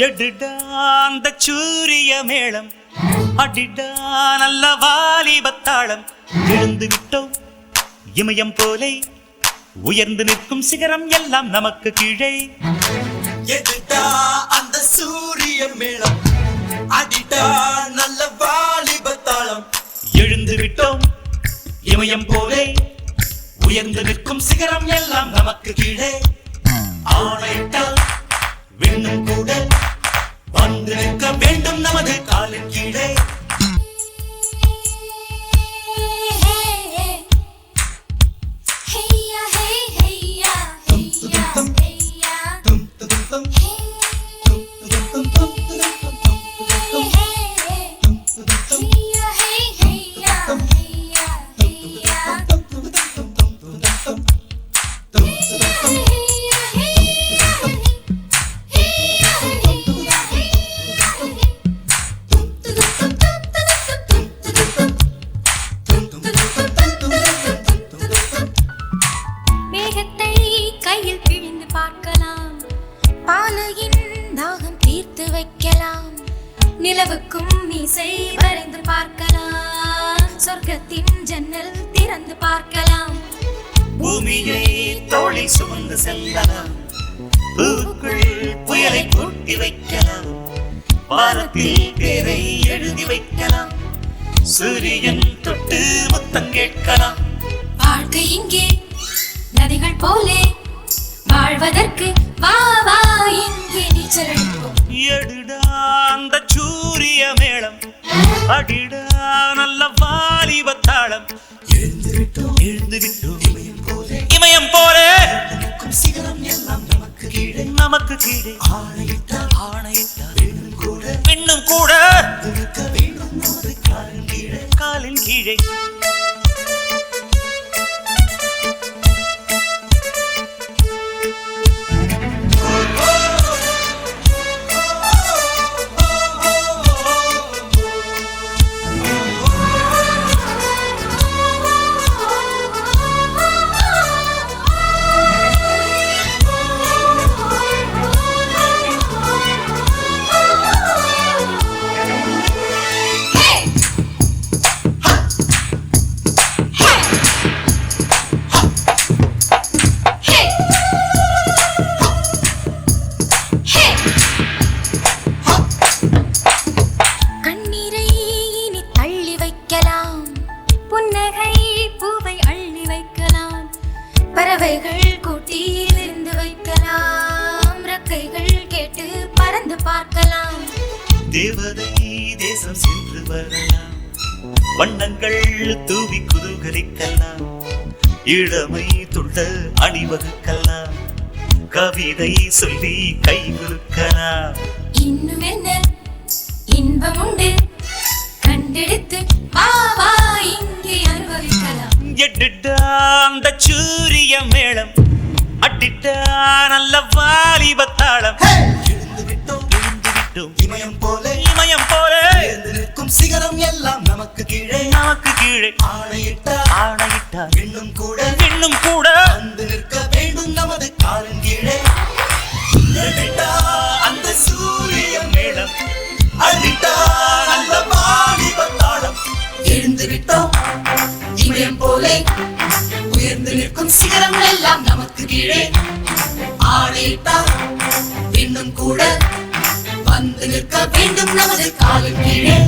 எடுடா அந்த சூரிய மேளம், அடிடா நல்ல வாலிபத்தாளம். எழுந்து விட்டோம் இமயம் போலே, உயர்ந்து நிற்கும் சிகரம் எல்லாம் நமக்கு கீழே. எடுடா அந்த சூரிய மேளம், அடிடா நல்ல வாலிபத்தாளம். எழுந்து விட்டோம் இமயம் போலே, உயர்ந்து நிற்கும் சிகரம் எல்லாம் நமக்கு கீழே. ஆணையிட்டால் விண்ணும் கூட வந்து நிற்க வேண்டும் நமது காலின் கீழே. நிலவுக்கும் மீசை வரைந்து பார்க்கலாம், சொர்க்கத்தின் ஜன்னல் திறந்து பார்க்கலாம். பூமியை தோளை சுமந்து செல்லலாம், பூக்குள் புயலை கூட்டி வைக்கலாம். வாரத்தில் பேரை எழுதி வைக்கலாம், சூரியன் தொட்டு முத்தம் கேட்கலாம். வாழ்க்கை இங்கே நதிகள் போலே, வாழ்வதற்கு வா வா இங்கே நீச்சல் அடிப்போம். எடுடா அந்த சூரிய மேளம், அடிடா நல்ல வாலிபத்தாளம். எழுந்து விட்டோம் இமயம் போலே, இமயம் போலே சிகரம் எல்லாம் நமக்கு கீழே. நமக்கு கீழே ஆணையிட்டால் விண்ணும் கூட விண்ணும் கூட நிற்க வேண்டும் நமது காலின் கீழே. காலின் கீழே. பறவைகள் கூட்டில் இருந்து வைக்கலாம், ரெக்கைகள் கேட்டு பறந்து பார்க்கலாம். தேவதை தேசம் சென்று வரலாம், வண்ணங்கள் தூவி குதூகலிக்கலாம். இளமை துள்ள அணிவகுக்கலாம், கவிதை சொல்லி கை குலுக்கலாம். இன்னும் என்ன இன்பம் உண்டு, கண்டெடுத்து வா வா இங்கே அனுபவிக்கலாம். எடுடா அந்த சூரிய மேளம், அடிடா நல்ல வாலிபத்தாளம். எழுந்து விட்டோம் இமயம் போலே, இமயம் போலே எழுந்து நிற்கும் சிகரம் எல்லாம் நமக்கு கீழே. நமக்கு கீழே ஆணையிட்டால் விண்ணும் கூட வந்து நிற்க வேண்டும் நமது காலின் கீழே. எடுடா அந்த சூரிய மேளம், அடிடா நல்ல வாலிபத்தாளம். எழுந்து விட்டோம் இமயம் போலே, உயர்ந்து நிற்கும் சிகரம் எல்லாம் நமக்கு கீழே. ஆணையிட்டால் விண்ணும் கூட வந்து நிற்க வேண்டும் நமது காலின் கீழே.